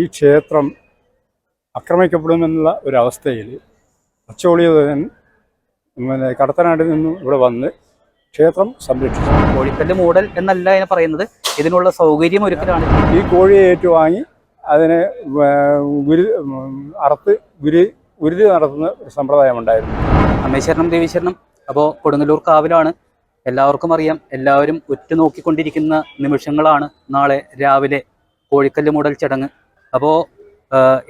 ഈ ക്ഷേത്രം ആക്രമിക്കപ്പെടുമെന്നുള്ള ഒരവസ്ഥയിൽ അച്ചോളിയൻ കടത്തനാട്ടിൽ നിന്നും ഇവിടെ വന്ന് ക്ഷേത്രം സംരക്ഷിച്ചു. കോഴിക്കല്ല് മൂടൽ എന്നല്ല അതിനെ പറയുന്നത്, ഇതിനുള്ള സൗകര്യം ഒരുക്കലാണ്. ഈ കോഴിയെ ഏറ്റുവാങ്ങി അതിനെ അറുത്ത് ഗുരുതി നടത്തുന്ന ഒരു സമ്പ്രദായമുണ്ടായിരുന്നു. അമ്മേശ്വരണം ദേവീശ്വരണം. അപ്പോൾ കൊടുങ്ങല്ലൂർ കാവിലാണ്, എല്ലാവർക്കും അറിയാം. എല്ലാവരും ഉറ്റുനോക്കിക്കൊണ്ടിരിക്കുന്ന നിമിഷങ്ങളാണ് നാളെ രാവിലെ കോഴിക്കല്ല് മൂടൽ ചടങ്ങ്. അപ്പോൾ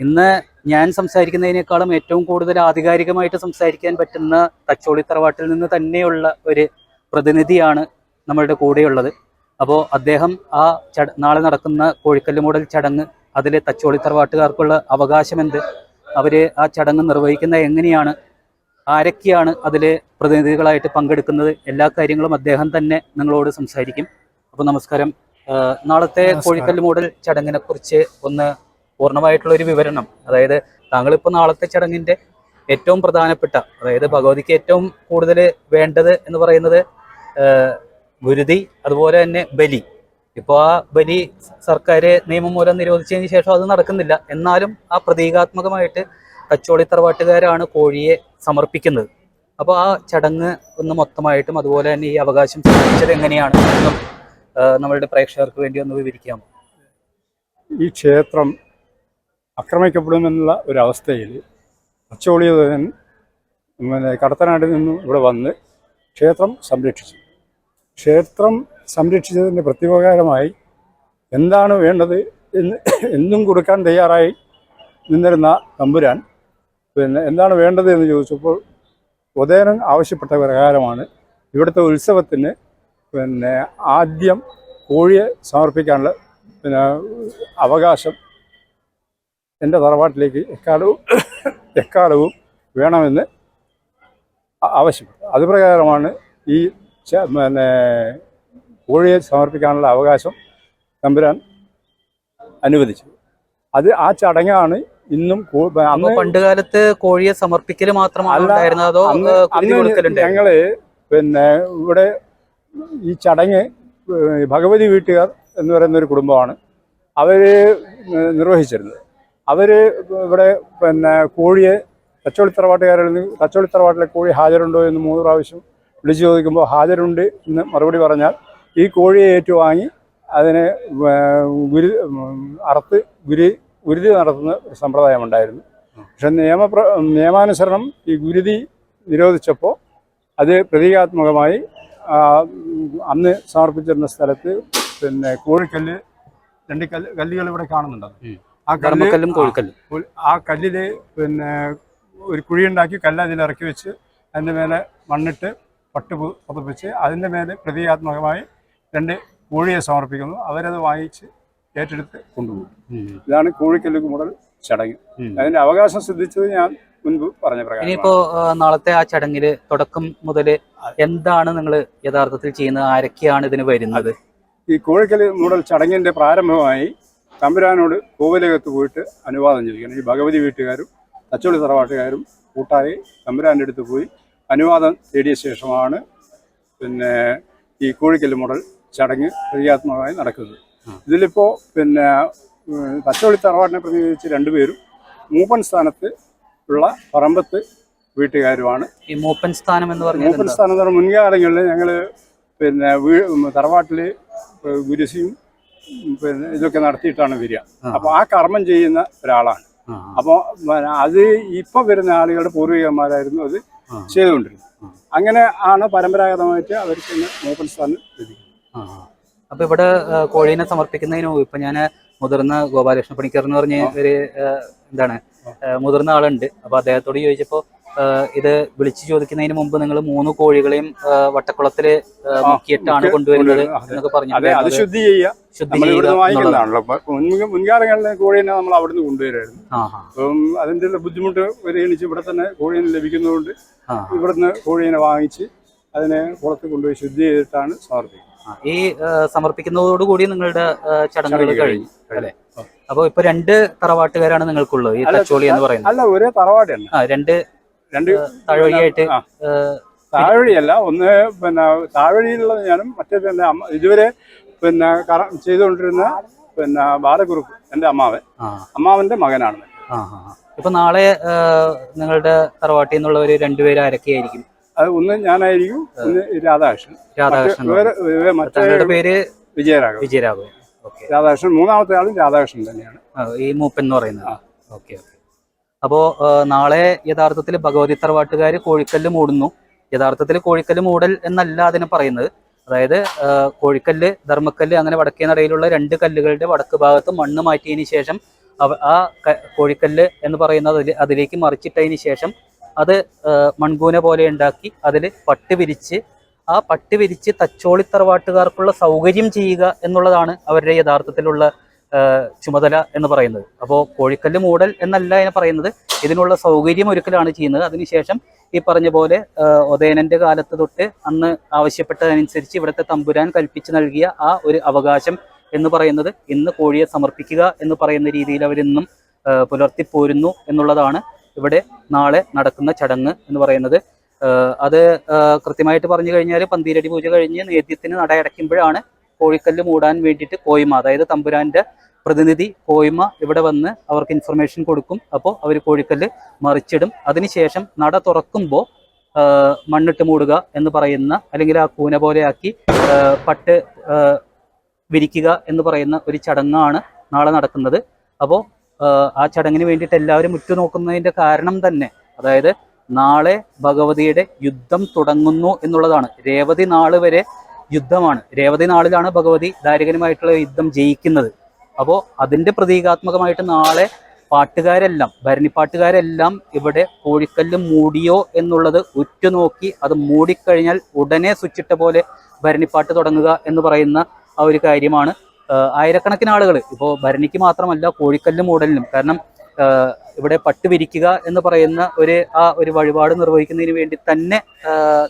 ഇന്ന് ഞാൻ സംസാരിക്കുന്നതിനേക്കാളും ഏറ്റവും കൂടുതൽ ആധികാരികമായിട്ട് സംസാരിക്കാൻ പറ്റുന്ന തച്ചോളി തറവാട്ടിൽ നിന്ന് തന്നെയുള്ള ഒരു പ്രതിനിധിയാണ് നമ്മളുടെ കൂടെയുള്ളത്. അപ്പോൾ അദ്ദേഹം നാളെ നടക്കുന്ന കോഴിക്കല്ല് മൂടൽ ചടങ്ങ്, അതിലെ തച്ചോളി തറവാട്ടുകാർക്കുള്ള അവകാശമെന്ത്, അവർ ആ ചടങ്ങ് നിർവഹിക്കുന്നത് എങ്ങനെയാണ്, ആരൊക്കെയാണ് അതിൽ പ്രതിനിധികളായിട്ട് പങ്കെടുക്കുന്നത്, എല്ലാ കാര്യങ്ങളും അദ്ദേഹം തന്നെ നിങ്ങളോട് സംസാരിക്കും. അപ്പോൾ നമസ്കാരം. നാളത്തെ കോഴിക്കല്ല് മൂടൽ ചടങ്ങിനെ കുറിച്ച് ഒന്ന് പൂർണ്ണമായിട്ടുള്ളൊരു വിവരണം. അതായത് താങ്കളിപ്പോൾ നാളത്തെ ചടങ്ങിൻ്റെ ഏറ്റവും പ്രധാനപ്പെട്ട, അതായത് ഭഗവതിക്ക് ഏറ്റവും കൂടുതൽ വേണ്ടത് എന്ന് പറയുന്നത് ഗുരുതി, അതുപോലെ തന്നെ ബലി. ഇപ്പോൾ ആ ബലി സർക്കാർ നിയമം മൂലം നിരോധിച്ചതിന് ശേഷം അത് നടക്കുന്നില്ല. എന്നാലും ആ പ്രതീകാത്മകമായിട്ട് തച്ചോളി തറവാട്ടുകാരാണ് കോഴിയെ സമർപ്പിക്കുന്നത്. അപ്പോൾ ആ ചടങ്ങ് ഒന്ന് മൊത്തമായിട്ടും അതുപോലെ തന്നെ ഈ അവകാശം സാധിച്ചത് എങ്ങനെയാണ് എന്നും നമ്മളുടെ പ്രേക്ഷകർക്ക് വേണ്ടി ഒന്ന് വിവരിക്കാമോ? ഈ ക്ഷേത്രം ആക്രമിക്കപ്പെടുമെന്നുള്ള ഒരവസ്ഥയിൽ അച്ചോളിയൻ കടത്തനാട്ടിൽ നിന്നും ഇവിടെ വന്ന് ക്ഷേത്രം സംരക്ഷിച്ചു. ക്ഷേത്രം സംരക്ഷിച്ചതിൻ്റെ പ്രത്യുപകാരമായി എന്താണ് വേണ്ടത് എന്നും കൊടുക്കാൻ തയ്യാറായി നിന്നിരുന്ന തമ്പുരാൻ എന്താണ് വേണ്ടത് എന്ന് ചോദിച്ചപ്പോൾ ഉദയനൻ ആവശ്യപ്പെട്ട പ്രകാരമാണ് ഇവിടുത്തെ ഉത്സവത്തിന് ആദ്യം കോഴിയെ സമർപ്പിക്കാനുള്ള അവകാശം എൻ്റെ തറവാട്ടിലേക്ക് എക്കാലവും വേണമെന്ന് ആവശ്യപ്പെട്ടു. അതുപ്രകാരമാണ് ഈ കോഴിയെ സമർപ്പിക്കാനുള്ള അവകാശം തമ്പുരാൻ അനുവദിച്ചത്. ആ ചടങ്ങാണ് ഇന്നും. പണ്ടുകാലത്ത് കോഴിയെ സമർപ്പിക്കൽ മാത്രമാണ് അതോ ഞങ്ങള് ഇവിടെ ഈ ചടങ്ങ് ഭഗവതി വീട്ടുകാർ എന്ന് പറയുന്ന ഒരു കുടുംബമാണ് അവര് നിർവഹിച്ചിരുന്നത്. അവര് ഇവിടെ കോഴിയെ തച്ചോളി തറവാട്ടിലെ കോഴി ഹാജരുണ്ടോ എന്ന് 3 പ്രാവശ്യം വിളിച്ചു ചോദിക്കുമ്പോൾ ഹാജരുണ്ട് എന്ന് മറുപടി പറഞ്ഞാൽ ഈ കോഴിയെ ഏറ്റുവാങ്ങി അതിനെ അറുത്ത് ഗുരുതി നടത്തുന്ന ഒരു സമ്പ്രദായമുണ്ടായിരുന്നു. പക്ഷെ നിയമാനുസരണം ഈ ഗുരുതി നിരോധിച്ചപ്പോൾ അത് പ്രതീകാത്മകമായി അന്ന് സമർപ്പിച്ചിരുന്ന സ്ഥലത്ത് കോഴിക്കല്ല് 2 കല്ലുകൾ ഇവിടെ കാണുന്നുണ്ട്. ആ കല്ലില് ഒരു കുഴിയുണ്ടാക്കി കല്ല് അതിലിറക്കി വെച്ച് അതിൻ്റെ മേലെ മണ്ണിട്ട് പട്ട് പുതപ്പിച്ച് അതിൻ്റെ മേലെ പ്രതീകാത്മകമായി 2 കോഴിയെ സമർപ്പിക്കുന്നു. അവരത് വാങ്ങിച്ച് ഏറ്റെടുത്ത് കൊണ്ടുപോകും. ഇതാണ് കോഴിക്കല്ല് മൂടൽ ചടങ്ങ്. അതിന്റെ അവകാശം സിദ്ധിച്ചത് ഞാൻ മുൻപ് പറഞ്ഞ പ്രകാരം. ഇനിയിപ്പോ നാളത്തെ ആ ചടങ്ങില് തുടക്കം മുതൽ എന്താണ് നിങ്ങൾ യഥാർത്ഥത്തിൽ ചെയ്യുന്നത്, ആരൊക്കെയാണ് ഇതിന് വരുന്നത്? ഈ കോഴിക്കല്ല് മൂടൽ ചടങ്ങിന്റെ പ്രാരംഭമായി തമ്പുരാനോട് കോവിലകത്ത് പോയിട്ട് അനുവാദം ചോദിക്കണം. ഈ ഭഗവതി വീട്ടുകാരും തച്ചോളി തറവാട്ടുകാരും കൂട്ടായി തമ്പുരാൻ്റെ അടുത്ത് പോയി അനുവാദം തേടിയ ശേഷമാണ് ഈ കോഴിക്കല്ല് മൂടൽ ചടങ്ങ് പ്രതീകാത്മകമായി നടക്കുന്നത്. ഇതിലിപ്പോൾ തച്ചോളി തറവാട്ടിനെ പ്രതിനിധീകരിച്ച് 2 പേരും മൂപ്പൻ സ്ഥാനത്ത് ഉള്ള പറമ്പത്ത് വീട്ടുകാരുമാണ്. ഈ മൂപ്പൻ സ്ഥാനം എന്ന് പറഞ്ഞാൽ മൂപ്പൻ സ്ഥാനം എന്ന് പറഞ്ഞാൽ മുൻകാലങ്ങളിൽ ഞങ്ങൾ തറവാട്ടിൽ ഗുരുസിയും ഇതൊക്കെ നടത്തിയിട്ടാണ് വരിക. അപ്പോൾ ആ കർമ്മം ചെയ്യുന്ന ഒരാളാണ്. അപ്പോൾ അത് ഇപ്പം വരുന്ന ആളുകളുടെ പൂർവികന്മാരായിരുന്നു അത് ചെയ്തുകൊണ്ടിരുന്നത്. അങ്ങനെ ആണ് പരമ്പരാഗതമായിട്ട് അവർക്ക് മൂപ്പൻ സ്ഥാനം ലഭിക്കുന്നത്. അപ്പൊ ഇവിടെ കോഴീനെ സമർപ്പിക്കുന്നതിന് ഇപ്പൊ ഞാൻ മുതിർന്ന ഗോപാലകൃഷ്ണ പണിക്കർ എന്ന് പറഞ്ഞ ഒരു മുതിർന്ന ആളുണ്ട്. അപ്പൊ അദ്ദേഹത്തോട് ചോദിച്ചപ്പോ ഇത് വിളിച്ചു ചോദിക്കുന്നതിന് മുമ്പ് നിങ്ങൾ 3 കോഴികളെയും വട്ടക്കുളത്തില് മുക്കിയിട്ടാണ് കൊണ്ടുവരുന്നത് എന്നൊക്കെ പറഞ്ഞു. ശുദ്ധി മുൻകാലങ്ങളിലെ കോഴീനെ നമ്മൾ അവിടുന്ന് കൊണ്ടുവരായിരുന്നു. അപ്പം അതിന്റെ ബുദ്ധിമുട്ട് പരിഗണിച്ച് ഇവിടെ തന്നെ കോഴീനെ ലഭിക്കുന്നതുകൊണ്ട് ഇവിടുന്ന് കോഴീനെ വാങ്ങിച്ച് അതിനെ കുളത്ത് കൊണ്ടുപോയി ശുദ്ധി ചെയ്തിട്ടാണ് സമർപ്പിക്കുന്നത്. ഈ സമർപ്പിക്കുന്നതോടുകൂടി നിങ്ങളുടെ ചടങ്ങുകൾ കഴിഞ്ഞു അല്ലേ? അപ്പൊ ഇപ്പൊ 2 തറവാട്ടുകാരാണ് നിങ്ങൾക്കുള്ളത് ഈ തച്ചോളി എന്ന് പറയുന്നത്? അല്ല, ഒരേ തറവാട് തന്നെ. 2 താഴ്വഴിയായിട്ട്. താഴ്വഴിയല്ല, ഒന്ന് താഴ്വഴിയിലുള്ള ഞാനും മറ്റേ ഇതുവരെ ചെയ്തുകൊണ്ടിരുന്ന പിന്നെ ബാലകുറുപ്പ് എൻ്റെ അമ്മാവൻ്റെ മകനാണ്. ഇപ്പൊ നാളെ നിങ്ങളുടെ തറവാട്ടിൽ നിന്നുള്ളവർ രണ്ടുപേരും ആരൊക്കെയായിരിക്കും? അത് ഒന്ന് ഞാനായിരിക്കും, ഒന്ന് രാധാകൃഷ്ണൻ. മറ്റേ പേര് വിജയരാഘവൻ. രാധാകൃഷ്ണൻ മൂന്നാമത്തെ ആളും രാധാകൃഷ്ണൻ തന്നെയാണ്, ഈ മൂപ്പൻ എന്ന് പറയുന്നത്. ഓക്കെ. അപ്പോ നാളെ യഥാർത്ഥത്തിൽ ഭഗവതി തറവാട്ടുകാർ കോഴിക്കല്ല് മൂടുന്നു. യഥാർത്ഥത്തിൽ കോഴിക്കല്ല് മൂടൽ എന്നല്ല അതിനെ പറയുന്നത്. അതായത് കോഴിക്കല്ല്, ധർമ്മക്കല്ല്, അങ്ങനെ വടക്കേ നടയിലുള്ള 2 കല്ലുകളുടെ വടക്ക് ഭാഗത്ത് മണ്ണ് മാറ്റിയതിന് ശേഷം ആ കോഴിക്കല്ല് എന്ന് പറയുന്നത് അതിലേക്ക് മറിച്ചിട്ടതിന് ശേഷം അത് മൺകൂന പോലെ ഉണ്ടാക്കി അതിൽ പട്ട് വിരിച്ച് ആ പട്ട് വിരിച്ച് തച്ചോളി തറവാട്ടുകാർക്കുള്ള സൗകര്യം ചെയ്യുക എന്നുള്ളതാണ് അവരുടെ യഥാർത്ഥത്തിലുള്ള ചുമതല എന്ന് പറയുന്നത്. അപ്പോൾ കോഴിക്കല്ല് മൂടൽ എന്നല്ല അതിനെ പറയുന്നത്, ഇതിനുള്ള സൗകര്യം ഒരുക്കലാണ് ചെയ്യുന്നത്. അതിനുശേഷം ഈ പറഞ്ഞ പോലെ ഒതേനന്റെ കാലത്ത് തൊട്ട് അന്ന് ആവശ്യപ്പെട്ടതനുസരിച്ച് ഇവിടുത്തെ തമ്പുരാൻ കൽപ്പിച്ച് നൽകിയ ആ ഒരു അവകാശം എന്ന് പറയുന്നത് ഇന്ന് കോഴിയെ സമർപ്പിക്കുക എന്ന് പറയുന്ന രീതിയിൽ അവരിന്നും പുലർത്തിപ്പോരുന്നു എന്നുള്ളതാണ് ഇവിടെ നാളെ നടക്കുന്ന ചടങ്ങ് എന്ന് പറയുന്നത്. അത് കൃത്യമായിട്ട് പറഞ്ഞു കഴിഞ്ഞാൽ പന്തീരടി പൂജ കഴിഞ്ഞ് നേദ്യത്തിന് നടയടയ്ക്കുമ്പോഴാണ് കോഴിക്കല്ല് മൂടാൻ വേണ്ടിയിട്ട് കോയ്മ, അതായത് തമ്പുരാന്റെ പ്രതിനിധി കോയ്മ ഇവിടെ വന്ന് അവർക്ക് ഇൻഫർമേഷൻ കൊടുക്കും. അപ്പോൾ അവർ കോഴിക്കല്ല് മറിച്ചിടും. അതിനുശേഷം നട തുറക്കുമ്പോൾ മണ്ണിട്ട് മൂടുക എന്ന് പറയുന്ന, അല്ലെങ്കിൽ ആ കൂന പോലെ ആക്കി പട്ട് വിരിക്കുക എന്ന് പറയുന്ന ഒരു ചടങ്ങാണ് നാളെ നടക്കുന്നത്. അപ്പോൾ ആ ചടങ്ങിന് വേണ്ടിയിട്ട് എല്ലാവരും ഉറ്റുനോക്കുന്നതിൻ്റെ കാരണം തന്നെ, അതായത് നാളെ ഭഗവതിയുടെ യുദ്ധം തുടങ്ങുന്നു എന്നുള്ളതാണ്. രേവതി നാള് വരെ യുദ്ധമാണ്. രേവതി നാളിലാണ് ഭഗവതി ദാരികനുമായിട്ടുള്ള യുദ്ധം ജയിക്കുന്നത്. അപ്പോൾ അതിൻ്റെ പ്രതീകാത്മകമായിട്ട് നാളെ പാട്ടുകാരെല്ലാം, ഭരണിപ്പാട്ടുകാരെല്ലാം ഇവിടെ കോഴിക്കല്ല് മൂടിയോ എന്നുള്ളത് ഉറ്റുനോക്കി അത് മൂടിക്കഴിഞ്ഞാൽ ഉടനെ സ്വിച്ചിട്ട പോലെ ഭരണിപ്പാട്ട് തുടങ്ങുക എന്ന് പറയുന്ന ആ ഒരു കാര്യമാണ്. ആയിരക്കണക്കിന് ആളുകൾ ഇപ്പോൾ ഭരണിക്ക് മാത്രമല്ല കോഴിക്കല്ല് മൂടലിനും, കാരണം ഇവിടെ പട്ട് വിരിക്കുക എന്ന് പറയുന്ന ഒരു വഴിപാട് നിർവഹിക്കുന്നതിന് വേണ്ടി തന്നെ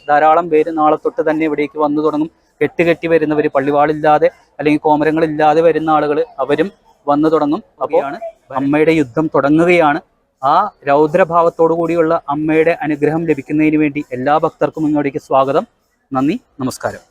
ധാരാളം പേര് നാളെ തൊട്ട് തന്നെ ഇവിടേക്ക് വന്നു തുടങ്ങും. കെട്ടി വരുന്നവർ, പള്ളിവാളില്ലാതെ അല്ലെങ്കിൽ കോമരങ്ങളില്ലാതെ വരുന്ന ആളുകൾ അവരും വന്നു തുടങ്ങും. അപ്പോഴാണ് അമ്മയുടെ യുദ്ധം തുടങ്ങുകയാണ്. ആ രൗദ്രഭാവത്തോടു കൂടിയുള്ള അമ്മയുടെ അനുഗ്രഹം ലഭിക്കുന്നതിന് വേണ്ടി എല്ലാ ഭക്തർക്കും ഇങ്ങോട്ടേക്ക് സ്വാഗതം. നന്ദി, നമസ്കാരം.